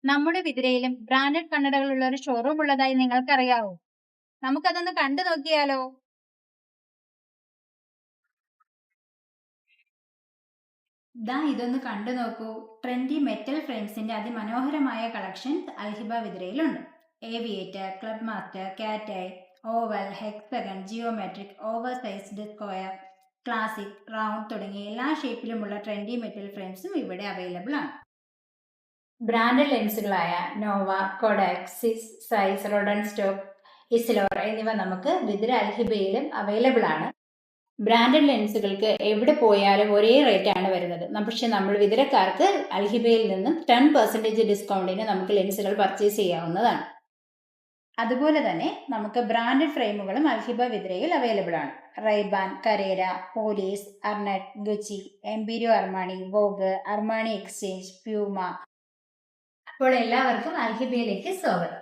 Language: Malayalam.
നമ്മുടെ വിതിരയിലും ബ്രാൻഡഡ് കണ്ണടകളുള്ള ഒരു ഷോറൂം ഉള്ളതായി നിങ്ങൾക്കറിയാവോ? നമുക്കതൊന്ന് കണ്ടു നോക്കിയാലോ? ഇതൊന്ന് കണ്ടു നോക്കൂ. ട്രെൻഡി മെറ്റൽ ഫ്രെയിംസിന്റെ അതിമനോഹരമായ കളക്ഷൻസ് അൽഹിബ വിതിരയിലുണ്ട്. ഏവിയേറ്റർ, ക്ലബ് മാസ്റ്റർ, കാറ്റ് I, oval, hexagon, geometric, over sized square, classic, round തുടങ്ങിയ എല്ലാ ഷേപ്പിലുമുള്ള ട്രെൻഡി മെറ്റൽ ഫ്രെയിംസും ഇവിടെ അവൈലബിൾ ആണ്. ബ്രാൻഡഡ് ലെൻസുകളായ നോവ, കൊഡാക്, സിസ്, സൈസ്, റോഡൻ സ്റ്റോക്ക്, ഇസ്ലോർ എന്നിവ നമുക്ക് വിതിര അൽഹിബയിലും അവൈലബിൾ ആണ്. ബ്രാൻഡഡ് ലെൻസുകൾക്ക് എവിടെ പോയാലും ഒരേ റേറ്റ് ആണ് വരുന്നത്. പക്ഷെ നമ്മൾ വിതിരക്കാർക്ക് അൽഹിബയിൽ നിന്നും 10% ഡിസ്കൗണ്ടിന് നമുക്ക് ലെൻസുകൾ പർച്ചേസ് ചെയ്യാവുന്നതാണ്. അതുപോലെ തന്നെ നമുക്ക് ബ്രാൻഡഡ് ഫ്രെയിമുകളും അൽഹിബ വിതിരയിൽ അവൈലബിൾ ആണ്. Ray Ban, Carrera, Police, Arnette, Gucci, Emporio Armani, Vogue, Armani Exchange, Puma. അപ്പോൾ എല്ലാവർക്കും അൽഹിബയിലേക്ക് സ്വാഗതം.